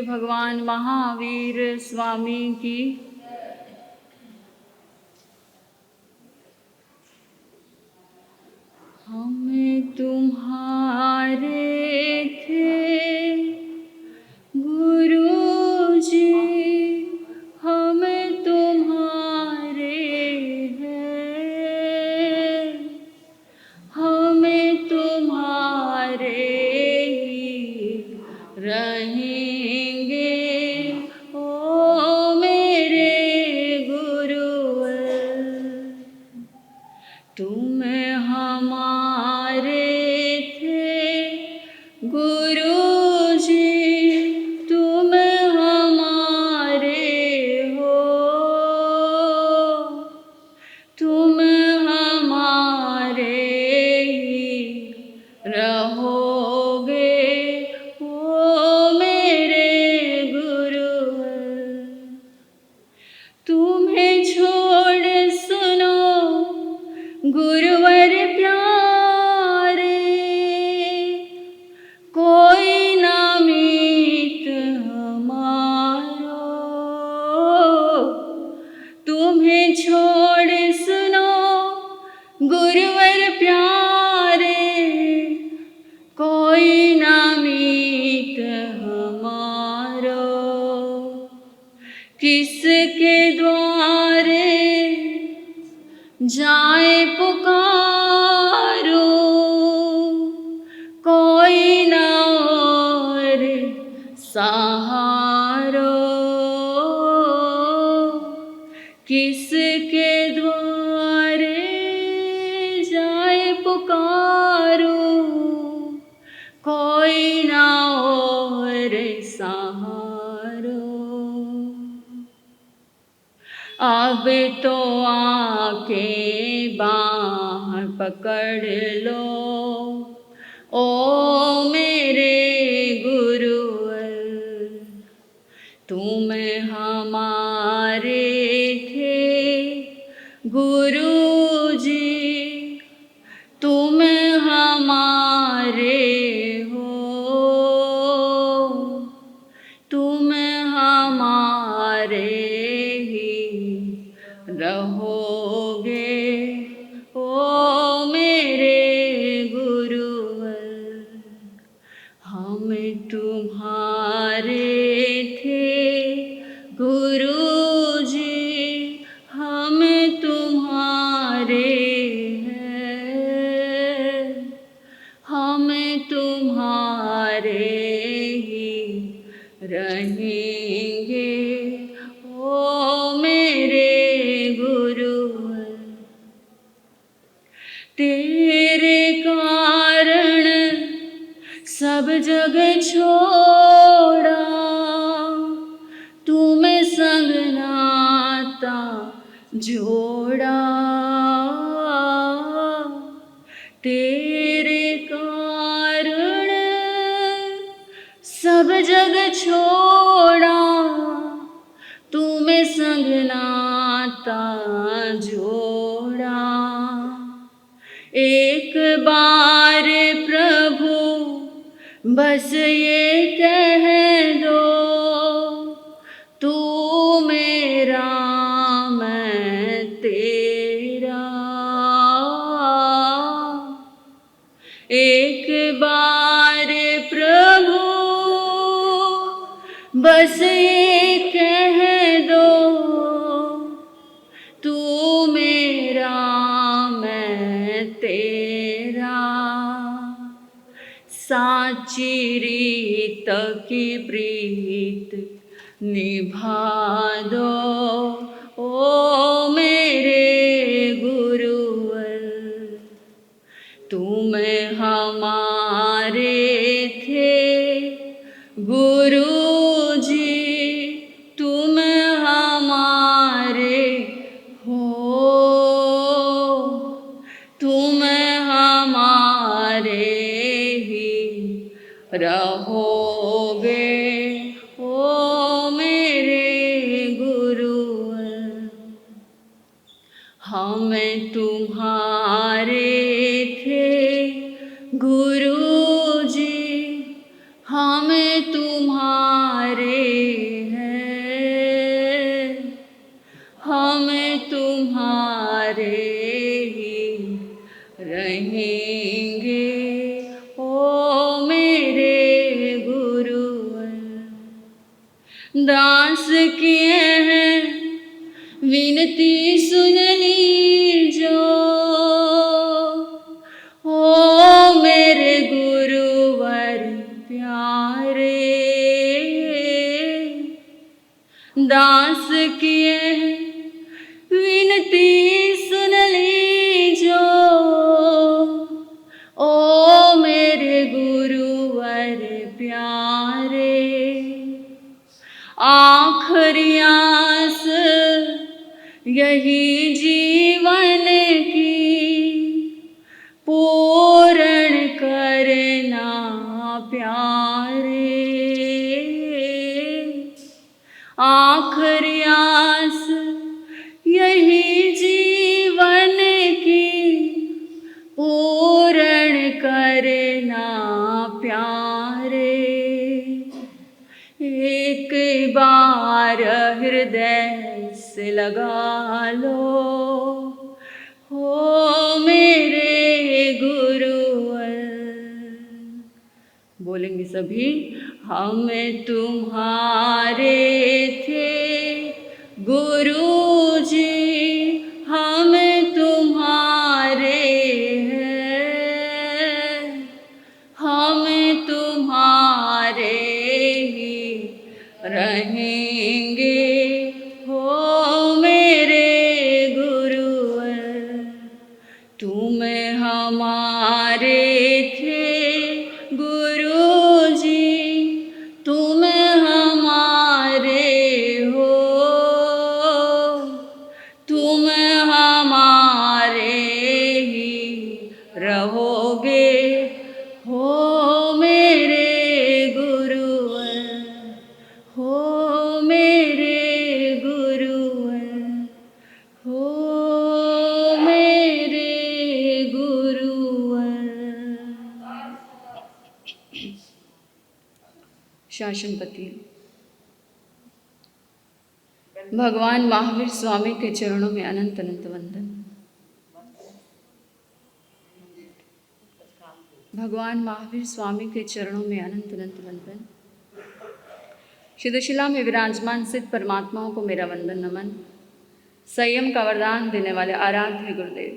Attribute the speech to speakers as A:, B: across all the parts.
A: भगवान महावीर स्वामी की। हम तुम्हारे थे गुरु जी, हम तुम्हारे हैं, हम तुम्हारे ही रहेंगे। ओ मेरे गुरुवर, तुम हमारे थे गुरु जी, तुम हमारे हो, तुम हमारे ही रहोगे। ओ मेरे गुरुवर, तुम्हें छोड़ सुनो गुरुवर प्यारे, कोई ना मीत हमारो। तुम्हें छोड़ सुनो गुरुवर प्यारे, कोई ना मीत हमारो। किसके द्वारे जाए पुकारो, कोई ना और सहारो। किसके द्वारे जाए पुकारो, कोई ना और सहारो। अब तो आके बाह पकड़ लो, ओ मेरे गुरुवर, तुम हमारे थे गुरु जी, तुम हमारे हो, तुम हमारे रहोगे। ओ मेरे गुरुवर, हम तुम्हारे थे गुरु जी, हम तुम्हारे हैं, हम तुम्हारे ही रहेंगे। ओ मेरे गुरुवर, तेरे कारण सब जग छोड़ा, तुम संग नाता जोड़ा। तेरे कारण सब जग छोड़ा, तुम संग नाता जोड़ा। एक बार प्रभु बस ये कह दो, तू मेरा मैं तेरा। एक बार प्रभु बस ये कह दो, तू मेरा मैं तेरा। साची रीत की प्रीत निभा दो, ओ मेरे गुरुवर, तुम हमारे थे गुरु जी, तुम हमारे हो, तुम हमारे ही रहोगे। ओ मेरे गुरुवर, दास किए हैं विनती सुन लीजो, हो मेरे गुरुवर प्यारे। दास किए हैं विनती सुन लीजो, ओ मेरे गुरुवर प्यारे। आखिरी आस यही जीवन की, पूर्ण करना प्यारे। आखिरी आस यही जीवन की, पूर्ण करना प्यारे। एक बार हृदय से लगा लो, हो मेरे गुरुवर। बोलेंगे सभी। हम तुम्हारे थे गुरुजी, हम तुम्हारे हैं, हम तुम्हारे ही रहेंगे, हो मेरे गुरुवर। तुम हमारे थे गुरुजी, तुम हमारे हो, तुम हमारे ही रहोगे, हो मेरे गुरुवर, हो मेरे गुरुवर, हो मेरे गुरुवर। शासनपति भगवान महावीर स्वामी के चरणों में अनंत अनंत वंदन। भगवान महावीर स्वामी के चरणों में अनंत अनंत वंदन। सिद्धशिला में विराजमान सिद्ध परमात्माओं को मेरा वंदन नमन। संयम का वरदान देने वाले आराध्य गुरुदेव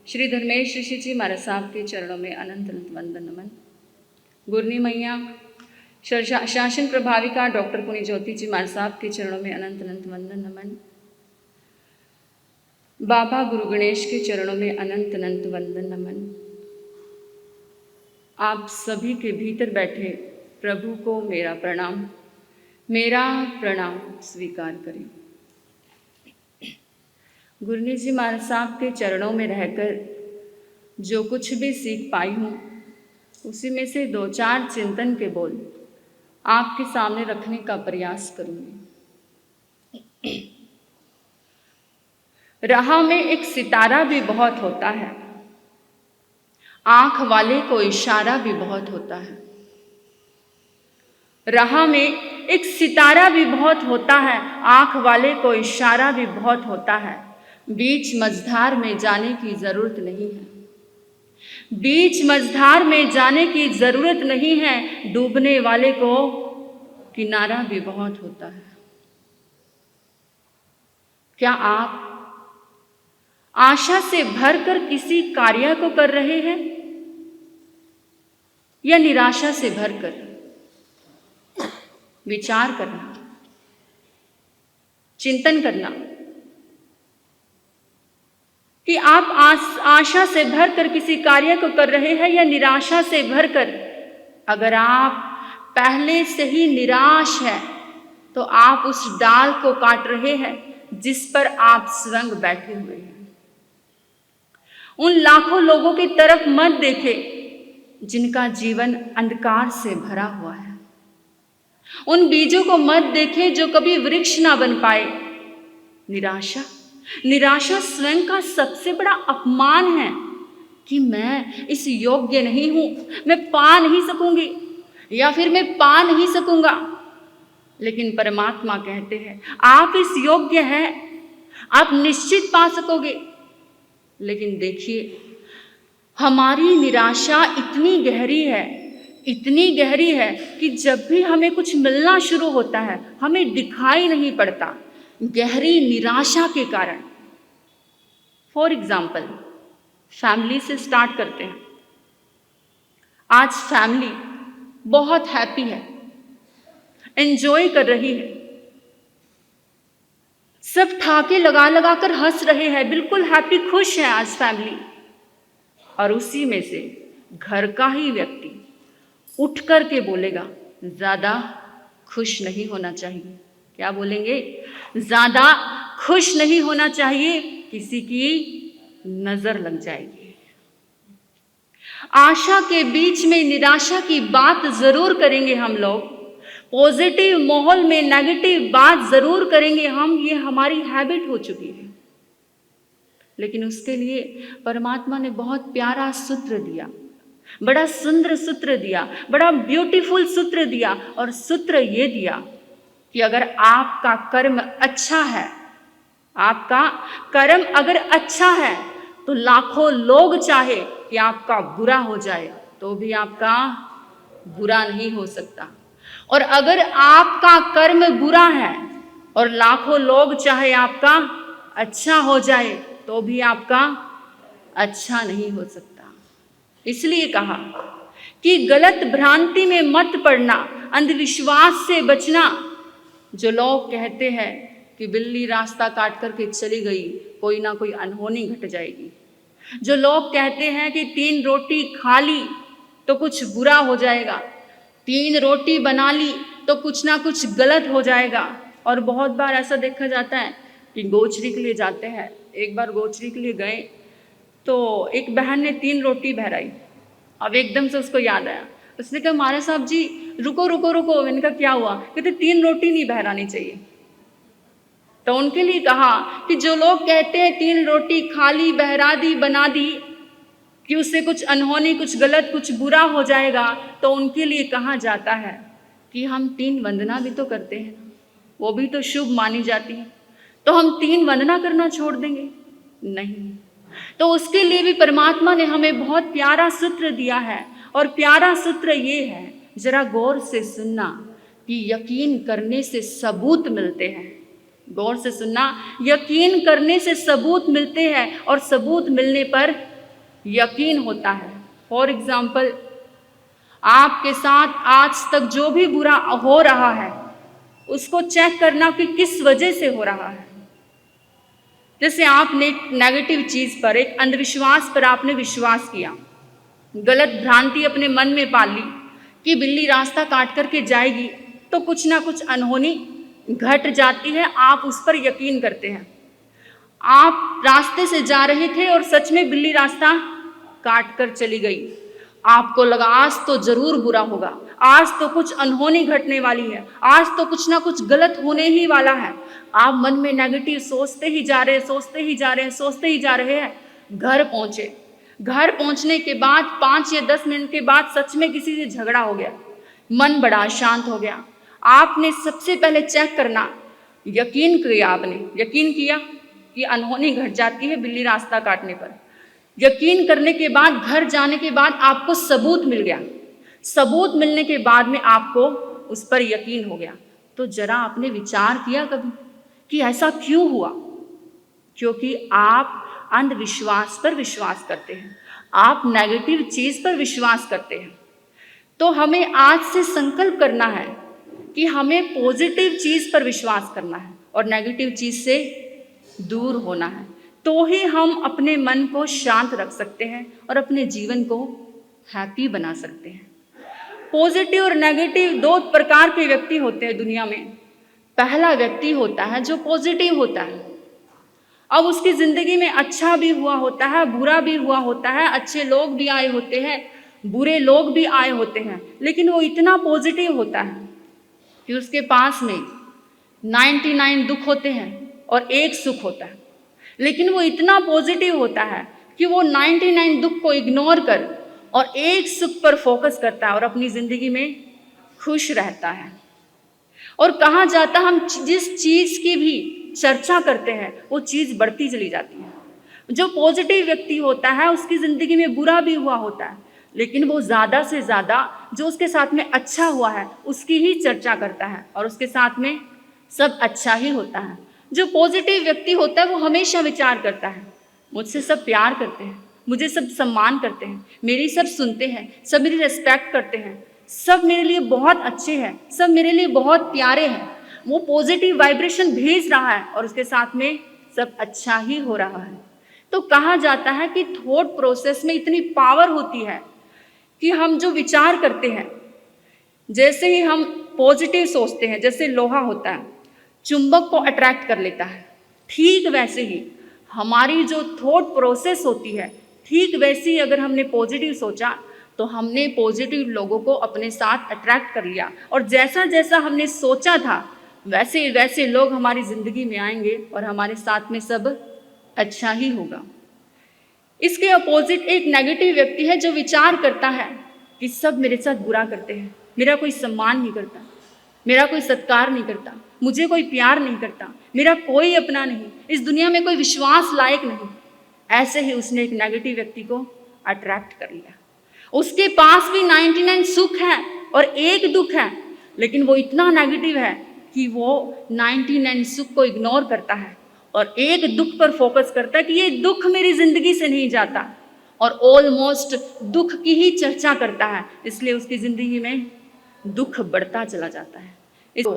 A: श्री धर्मेश ऋषि जी महाराज साहब के चरणों में अनंत अनंत वंदन नमन। गुरनी मैया शासन प्रभाविका डॉक्टर पुनी ज्योति जी महाराज साहब के चरणों में अनंत अनंत वंदन नमन। बाबा गुरु गणेश के चरणों में अनंत अनंत वंदन नमन। आप सभी के भीतर बैठे प्रभु को मेरा प्रणाम स्वीकार करें। गुरनी जी महाराज साहब के चरणों में रहकर जो कुछ भी सीख पाई हूँ, उसी में से 2-4 चिंतन के बोल आपके सामने रखने का प्रयास करूँगी। राह में एक सितारा भी बहुत होता है, आंख वाले को इशारा भी बहुत होता है। राह में एक सितारा भी बहुत होता है, आंख वाले को इशारा भी बहुत होता है। बीच मझधार में जाने की जरूरत नहीं है, बीच मझधार में जाने की जरूरत नहीं है। डूबने वाले को किनारा भी बहुत होता है। क्या आप आशा से भरकर किसी कार्य को कर रहे हैं या निराशा से भरकर? विचार करना, चिंतन करना कि आप आशा से भरकर किसी कार्य को कर रहे हैं या निराशा से भरकर। अगर आप पहले से ही निराश है तो आप उस डाल को काट रहे हैं जिस पर आप स्वयं बैठे हुए हैं। उन लाखों लोगों की तरफ मत देखें जिनका जीवन अंधकार से भरा हुआ है। उन बीजों को मत देखें जो कभी वृक्ष ना बन पाए। निराशा स्वयं का सबसे बड़ा अपमान है कि मैं इस योग्य नहीं हूं, मैं पा नहीं सकूंगी या फिर मैं पा नहीं सकूंगा। लेकिन परमात्मा कहते हैं आप इस योग्य हैं, आप निश्चित पा सकोगे। लेकिन देखिए, हमारी निराशा इतनी गहरी है, इतनी गहरी है कि जब भी हमें कुछ मिलना शुरू होता है हमें दिखाई नहीं पड़ता, गहरी निराशा के कारण। फॉर एग्जाम्पल, फैमिली से स्टार्ट करते हैं। आज फैमिली बहुत हैप्पी है, एंजॉय कर रही है, सब ठाके लगा लगा कर हंस रहे हैं, बिल्कुल हैप्पी खुश है आज फैमिली। और उसी में से घर का ही व्यक्ति उठ कर के बोलेगा, ज़्यादा खुश नहीं होना चाहिए। क्या बोलेंगे? ज़्यादा खुश नहीं होना चाहिए, किसी की नज़र लग जाएगी। आशा के बीच में निराशा की बात ज़रूर करेंगे हम लोग, पॉजिटिव माहौल में नेगेटिव बात ज़रूर करेंगे हम, ये हमारी हैबिट हो चुकी है। लेकिन उसके लिए परमात्मा ने बहुत प्यारा सूत्र दिया, बड़ा सुंदर सूत्र दिया, बड़ा ब्यूटीफुल सूत्र दिया। और सूत्र ये दिया कि अगर आपका कर्म अच्छा है, आपका कर्म अगर अच्छा है तो लाखों लोग चाहे कि आपका बुरा हो जाए तो भी आपका बुरा नहीं हो सकता। और अगर आपका कर्म बुरा है और लाखों लोग चाहे आपका अच्छा हो जाए तो भी आपका अच्छा नहीं हो सकता। इसलिए कहा कि गलत भ्रांति में मत पड़ना, अंधविश्वास से बचना। जो लोग कहते हैं कि बिल्ली रास्ता काट करके चली गई, कोई ना कोई अनहोनी घट जाएगी। जो लोग कहते हैं कि 3 रोटी खा ली तो कुछ बुरा हो जाएगा, 3 रोटी बना ली तो कुछ ना कुछ गलत हो जाएगा। और बहुत बार ऐसा देखा जाता है कि गोचरी के लिए जाते हैं। एक बार गोचरी के लिए गए तो एक बहन ने 3 रोटी बहराई। अब एकदम से उसको याद आया, उसने कहा महाराज साहब जी रुको रुको रुको। मैंने कहा क्या हुआ? कहते 3 रोटी नहीं बहरानी चाहिए। तो उनके लिए कहा कि जो लोग कहते हैं 3 रोटी खा ली, बहरा दी, बना दी, कि उससे कुछ अनहोनी, कुछ गलत, कुछ बुरा हो जाएगा, तो उनके लिए कहा जाता है कि हम 3 वंदना भी तो करते हैं, वो भी तो शुभ मानी जाती है, तो हम 3 वंदना करना छोड़ देंगे? नहीं। तो उसके लिए भी परमात्मा ने हमें बहुत प्यारा सूत्र दिया है। और प्यारा सूत्र ये है, जरा गौर से सुनना, कि यकीन करने से सबूत मिलते हैं। गौर से सुनना, यकीन करने से सबूत मिलते हैं और सबूत मिलने पर यकीन होता है। फॉर एग्जाम्पल, आपके साथ आज तक जो भी बुरा हो रहा है उसको चेक करना कि किस वजह से हो रहा है। जैसे आपने एक नेगेटिव चीज़ पर, एक अंधविश्वास पर आपने विश्वास किया, गलत भ्रांति अपने मन में पाल ली कि बिल्ली रास्ता काट करके जाएगी तो कुछ ना कुछ अनहोनी घट जाती है, आप उस पर यकीन करते हैं। आप रास्ते से जा रहे थे और सच में बिल्ली रास्ता काट कर चली गई। आपको लगा आज तो जरूर बुरा होगा, आज तो कुछ अनहोनी घटने वाली है, आज तो कुछ ना कुछ गलत होने ही वाला है। आप मन में नेगेटिव सोचते ही जा रहे हैं, सोचते ही जा रहे हैं, सोचते ही जा रहे हैं। घर पहुंचे, घर पहुंचने के बाद 5 या 10 मिनट के बाद सच में किसी से झगड़ा हो गया, मन बड़ा अशांत हो गया। आपने सबसे पहले चेक करना, यकीन किया, आपने यकीन किया कि अनहोनी घट जाती है बिल्ली रास्ता काटने पर। यकीन करने के बाद घर जाने के बाद आपको सबूत मिल गया, सबूत मिलने के बाद में आपको उस पर यकीन हो गया। तो जरा आपने विचार किया कभी कि ऐसा क्यों हुआ? क्योंकि आप अंधविश्वास पर विश्वास करते हैं, आप नेगेटिव चीज़ पर विश्वास करते हैं। तो हमें आज से संकल्प करना है कि हमें पॉजिटिव चीज़ पर विश्वास करना है और नेगेटिव चीज़ से दूर होना है। तो ही हम अपने मन को शांत रख सकते हैं और अपने जीवन को हैप्पी बना सकते हैं। पॉजिटिव और नेगेटिव 2 प्रकार के व्यक्ति होते हैं दुनिया में। पहला व्यक्ति होता है जो पॉजिटिव होता है। अब उसकी ज़िंदगी में अच्छा भी हुआ होता है, बुरा भी हुआ होता है, अच्छे लोग भी आए होते हैं, बुरे लोग भी आए होते हैं, लेकिन वो इतना पॉजिटिव होता है कि उसके पास में 99 दुख होते हैं और 1 सुख होता है। लेकिन वो इतना पॉजिटिव होता है कि वो 99 दुख को इग्नोर कर और 1 सुख पर फोकस करता है और अपनी ज़िंदगी में खुश रहता है। और कहा जाता है हम जिस चीज़ की भी चर्चा करते हैं वो चीज़ बढ़ती चली जाती है। जो पॉजिटिव व्यक्ति होता है उसकी ज़िंदगी में बुरा भी हुआ होता है, लेकिन वो ज़्यादा से ज़्यादा जो उसके साथ में अच्छा हुआ है उसकी ही चर्चा करता है और उसके साथ में सब अच्छा ही होता है। जो पॉजिटिव व्यक्ति होता है वो हमेशा विचार करता है, मुझसे सब प्यार करते हैं, मुझे सब सम्मान करते हैं, मेरी सब सुनते हैं, सब मेरी रिस्पेक्ट करते हैं, सब मेरे लिए बहुत अच्छे हैं, सब मेरे लिए बहुत प्यारे हैं। वो पॉजिटिव वाइब्रेशन भेज रहा है और उसके साथ में सब अच्छा ही हो रहा है। तो कहा जाता है कि थॉट प्रोसेस में इतनी पावर होती है कि हम जो विचार करते हैं, जैसे ही हम पॉजिटिव सोचते हैं, जैसे लोहा होता है चुंबक को अट्रैक्ट कर लेता है, ठीक वैसे ही हमारी जो थॉट प्रोसेस होती है, ठीक वैसे ही अगर हमने पॉजिटिव सोचा तो हमने पॉजिटिव लोगों को अपने साथ अट्रैक्ट कर लिया और जैसा जैसा हमने सोचा था वैसे वैसे लोग हमारी ज़िंदगी में आएंगे और हमारे साथ में सब अच्छा ही होगा। इसके अपोजिट एक नेगेटिव व्यक्ति है जो विचार करता है कि सब मेरे साथ बुरा करते हैं, मेरा कोई सम्मान नहीं करता, मेरा कोई सत्कार नहीं करता, मुझे कोई प्यार नहीं करता, मेरा कोई अपना नहीं, इस दुनिया में कोई विश्वास लायक नहीं। ऐसे ही उसने एक नेगेटिव व्यक्ति को अट्रैक्ट कर लिया। उसके पास भी 99 सुख है और एक दुख है, लेकिन वो इतना नेगेटिव है कि वो 99 सुख को इग्नोर करता है और एक दुख पर फोकस करता है कि ये दुख मेरी जिंदगी से नहीं जाता और ऑलमोस्ट दुख की ही चर्चा करता है, इसलिए उसकी जिंदगी में दुख बढ़ता चला जाता है। इसको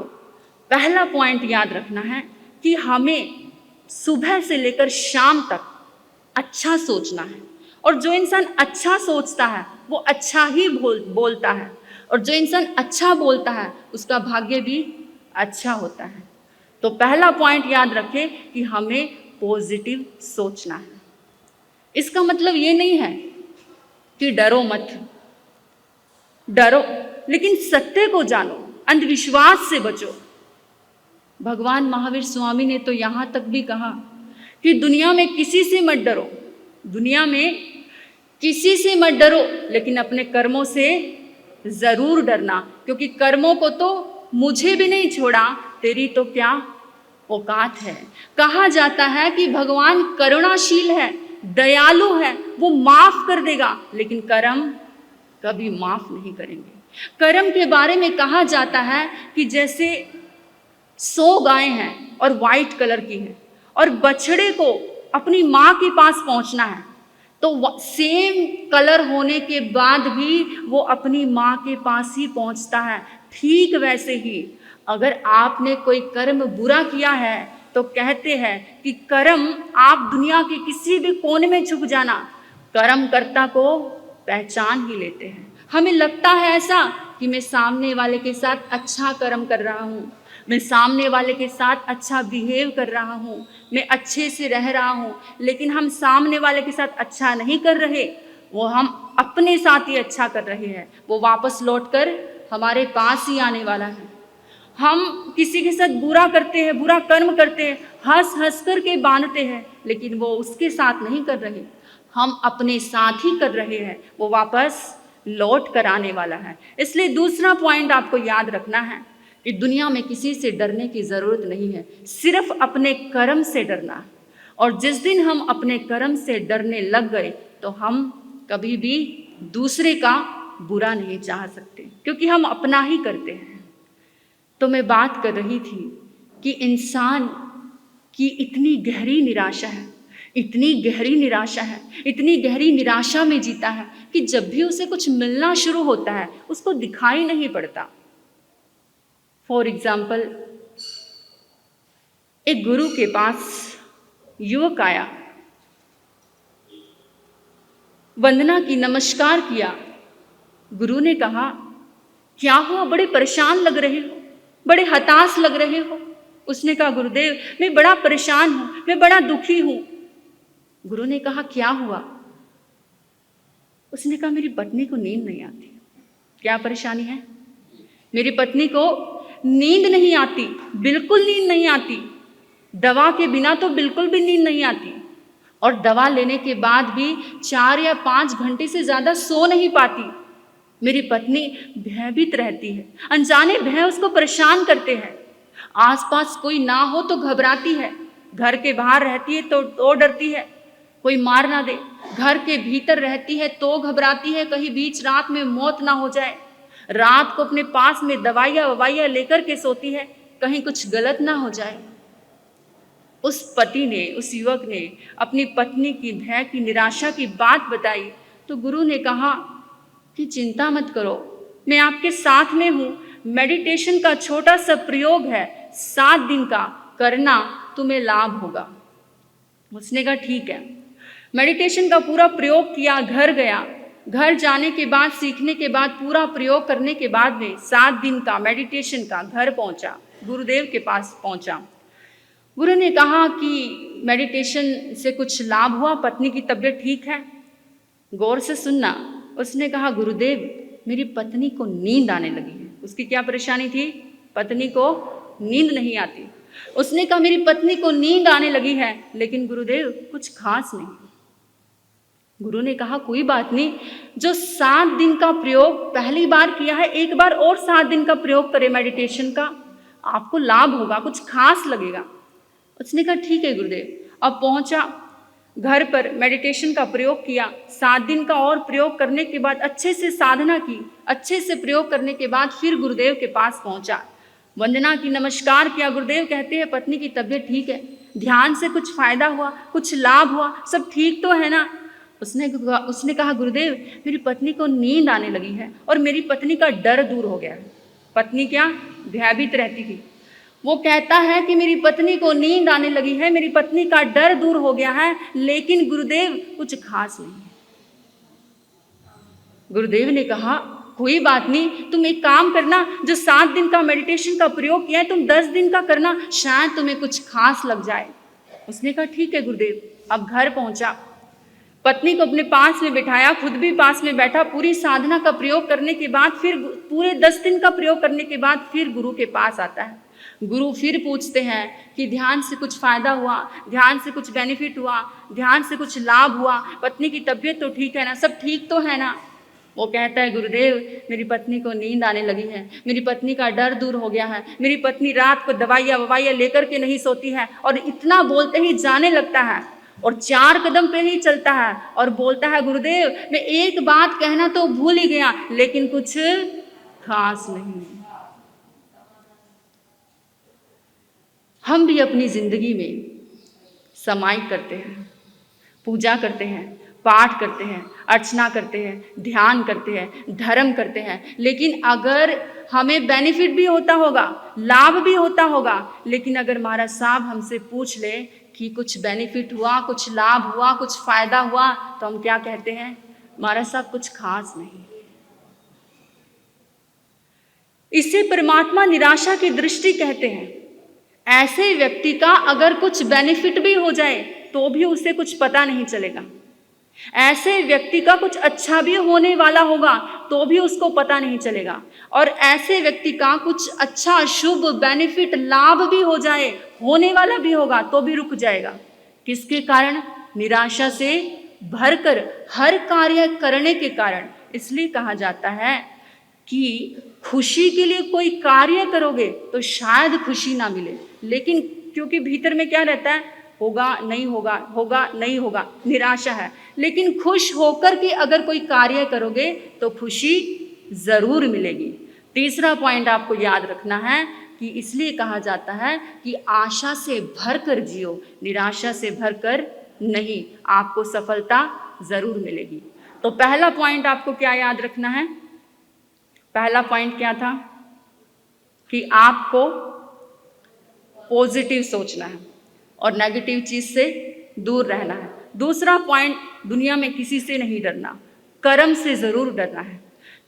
A: पहला पॉइंट याद रखना है कि हमें सुबह से लेकर शाम तक अच्छा सोचना है और जो इंसान अच्छा सोचता है वो अच्छा ही बोलता है और जो इंसान अच्छा बोलता है उसका भाग्य भी अच्छा होता है। तो पहला पॉइंट याद रखें कि हमें पॉजिटिव सोचना है। इसका मतलब ये नहीं है कि डरो मत, डरो लेकिन सत्य को जानो, अंधविश्वास से बचो। भगवान महावीर स्वामी ने तो यहाँ तक भी कहा कि दुनिया में किसी से मत डरो, दुनिया में किसी से मत डरो, लेकिन अपने कर्मों से जरूर डरना, क्योंकि कर्मों को तो मुझे भी नहीं छोड़ा, तेरी तो क्या औकात है। कहा जाता है कि भगवान करुणाशील है, दयालु है, वो माफ कर देगा, लेकिन कर्म कभी माफ नहीं करेंगे। कर्म के बारे में कहा जाता है कि जैसे 100 गायें हैं और वाइट कलर की हैं और बछड़े को अपनी माँ के पास पहुंचना है, तो सेम कलर होने के बाद भी वो अपनी माँ के पास ही पहुंचता है। ठीक वैसे ही अगर आपने कोई कर्म बुरा किया है तो कहते हैं कि कर्म, आप दुनिया के किसी भी कोने में छुप जाना, कर्मकर्ता को पहचान ही लेते हैं। हमें लगता है ऐसा कि मैं सामने वाले के साथ अच्छा कर्म कर रहा हूँ, मैं सामने वाले के साथ अच्छा बिहेव कर रहा हूँ, मैं अच्छे से रह रहा हूँ, लेकिन हम सामने वाले के साथ अच्छा नहीं कर रहे, वो हम अपने साथ ही अच्छा कर रहे हैं। वो वापस लौटकर हमारे पास ही आने वाला है। हम किसी के साथ बुरा करते हैं, बुरा कर्म करते हैं, हंस हंस कर के बांधते हैं, लेकिन वो उसके साथ नहीं कर रहे, हम अपने साथ ही कर रहे हैं, वो वापस लौट कर आने वाला है। इसलिए दूसरा पॉइंट आपको याद रखना है कि दुनिया में किसी से डरने की ज़रूरत नहीं है, सिर्फ अपने कर्म से डरना है। और जिस दिन हम अपने कर्म से डरने लग गए तो हम कभी भी दूसरे का बुरा नहीं चाह सकते, क्योंकि हम अपना ही करते हैं। तो मैं बात कर रही थी कि इंसान की इतनी गहरी निराशा है, इतनी गहरी निराशा है, इतनी गहरी निराशा में जीता है कि जब भी उसे कुछ मिलना शुरू होता है उसको दिखाई नहीं पड़ता। फॉर एग्जाम्पल, एक गुरु के पास युवक आया, वंदना की, नमस्कार किया। गुरु ने कहा, क्या हुआ, बड़े परेशान लग रहे हो, बड़े हताश लग रहे हो। उसने कहा, गुरुदेव मैं बड़ा परेशान हूं, मैं बड़ा दुखी हूं। गुरु ने कहा, क्या हुआ? उसने कहा, मेरी पत्नी को नींद नहीं आती। क्या परेशानी है? मेरी पत्नी को नींद नहीं आती, बिल्कुल नींद नहीं आती, दवा के बिना तो बिल्कुल भी नींद नहीं आती, और दवा लेने के बाद भी 4 या 5 घंटे से ज़्यादा सो नहीं पाती। मेरी पत्नी भयभीत रहती है, अनजाने भय उसको परेशान करते हैं। आसपास कोई ना हो तो घबराती है, घर के बाहर रहती है तो डरती है कोई मार ना दे, घर के भीतर रहती है तो घबराती है कहीं बीच रात में मौत ना हो जाए। रात को अपने पास में दवाइयाँ लेकर के सोती है कहीं कुछ गलत ना हो जाए। उस पति ने, उस युवक ने अपनी पत्नी की भय की, निराशा की बात बताई तो गुरु ने कहा कि चिंता मत करो, मैं आपके साथ में हूँ। मेडिटेशन का छोटा सा प्रयोग है, 7 दिन का करना, तुम्हें लाभ होगा। उसने कहा ठीक है। मेडिटेशन का पूरा प्रयोग किया, घर गया। घर जाने के बाद, सीखने के बाद, पूरा प्रयोग करने के बाद में 7 दिन का मेडिटेशन का घर पहुंचा, गुरुदेव के पास पहुंचा। गुरु ने कहा कि मेडिटेशन से कुछ लाभ हुआ, पत्नी की तबीयत ठीक है? गौर से सुनना। उसने कहा गुरुदेव, मेरी पत्नी को नींद आने लगी है। उसकी क्या परेशानी थी? पत्नी को नींद नहीं आती। उसने कहा मेरी पत्नी को नींद आने लगी है, लेकिन गुरुदेव कुछ खास नहीं। गुरु ने कहा कोई बात नहीं, जो 7 दिन का प्रयोग पहली बार किया है, एक बार और 7 दिन का प्रयोग करें मेडिटेशन का, आपको लाभ होगा, कुछ खास लगेगा। उसने कहा ठीक है गुरुदेव। अब पहुंचा घर पर, मेडिटेशन का प्रयोग किया। 7 दिन का और प्रयोग करने के बाद, अच्छे से साधना की, अच्छे से प्रयोग करने के बाद फिर गुरुदेव के पास पहुंचा। वंदना की, नमस्कार किया। गुरुदेव कहते हैं पत्नी की तबीयत ठीक है, ध्यान से कुछ फायदा हुआ, कुछ लाभ हुआ, सब ठीक तो है ना? उसने कहा गुरुदेव, मेरी पत्नी को नींद आने लगी है और मेरी पत्नी का डर दूर हो गया है। पत्नी क्या भयभीत रहती थी, वो कहता है कि मेरी पत्नी को नींद आने लगी है, मेरी पत्नी का डर दूर हो गया है, लेकिन गुरुदेव कुछ खास नहीं है। गुरुदेव ने कहा कोई बात नहीं, तुम एक काम करना, जो 7 दिन का मेडिटेशन का प्रयोग किया है तुम 10 दिन का करना, शायद तुम्हें कुछ खास लग जाए। उसने कहा ठीक है गुरुदेव। अब घर पहुंचा, पत्नी को अपने पास में बिठाया, खुद भी पास में बैठा। पूरी साधना का प्रयोग करने के बाद, फिर पूरे 10 दिन का प्रयोग करने के बाद फिर गुरु के पास आता है। गुरु फिर पूछते हैं कि ध्यान से कुछ फायदा हुआ, ध्यान से कुछ बेनिफिट हुआ, ध्यान से कुछ लाभ हुआ, पत्नी की तबीयत तो ठीक है ना, सब ठीक तो है ना? वो कहता है गुरुदेव, मेरी पत्नी को नींद आने लगी है, मेरी पत्नी का डर दूर हो गया है, मेरी पत्नी रात को दवाइयाँ लेकर के नहीं सोती है, और इतना बोलते ही जाने लगता है और 4 कदम पे ही चलता है और बोलता है गुरुदेव, मैं एक बात कहना तो भूल ही गया, लेकिन कुछ खास नहीं। हम भी अपनी जिंदगी में समाई करते हैं, पूजा करते हैं, पाठ करते हैं, अर्चना करते हैं, ध्यान करते हैं, धर्म करते हैं, लेकिन अगर हमें बेनिफिट भी होता होगा, लाभ भी होता होगा, लेकिन अगर महाराज साहब हमसे पूछ ले कि कुछ बेनिफिट हुआ, कुछ लाभ हुआ, कुछ फायदा हुआ, तो हम क्या कहते हैं? महाराज साहब कुछ खास नहीं। इसे परमात्मा निराशा की दृष्टि कहते हैं। ऐसे व्यक्ति का अगर कुछ बेनिफिट भी हो जाए तो भी उसे कुछ पता नहीं चलेगा। ऐसे व्यक्ति का कुछ अच्छा भी होने वाला होगा तो भी उसको पता नहीं चलेगा, और ऐसे व्यक्ति का कुछ अच्छा, शुभ, बेनिफिट, लाभ भी हो जाए, होने वाला भी होगा तो भी रुक जाएगा। किसके कारण? निराशा से भरकर हर कार्य करने के कारण। इसलिए कहा जाता है कि खुशी के लिए कोई कार्य करोगे तो शायद खुशी ना मिले, लेकिन क्योंकि भीतर में क्या रहता है? होगा नहीं होगा, होगा नहीं होगा, निराशा है। लेकिन खुश होकर के अगर कोई कार्य करोगे तो खुशी जरूर मिलेगी। तीसरा पॉइंट आपको याद रखना है कि इसलिए कहा जाता है कि आशा से भरकर जियो, निराशा से भरकर नहीं, आपको सफलता जरूर मिलेगी। तो पहला पॉइंट आपको क्या याद रखना है? पहला पॉइंट क्या था? कि आपको पॉजिटिव सोचना है और नेगेटिव चीज से दूर रहना है। दूसरा पॉइंट, दुनिया में किसी से नहीं डरना, कर्म से जरूर डरना है।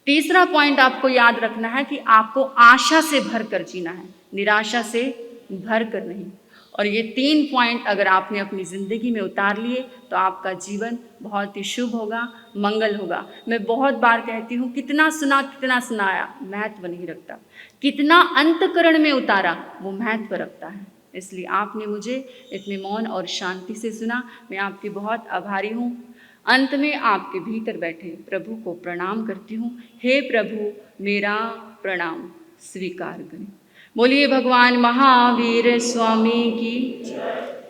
A: तीसरा पॉइंट आपको याद रखना है कि आपको आशा से भरकर जीना है, निराशा से भरकर नहीं। और ये 3 पॉइंट अगर आपने अपनी ज़िंदगी में उतार लिए तो आपका जीवन बहुत ही शुभ होगा, मंगल होगा। मैं बहुत बार कहती हूँ, कितना सुना कितना सुनाया महत्व नहीं रखता, कितना अंतकरण में उतारा वो महत्व रखता है। इसलिए आपने मुझे इतने मौन और शांति से सुना, मैं आपकी बहुत आभारी हूँ। अंत में आपके भीतर बैठे प्रभु को प्रणाम करती हूँ। हे प्रभु, मेरा प्रणाम स्वीकार करें। बोलिए भगवान महावीर स्वामी की जय।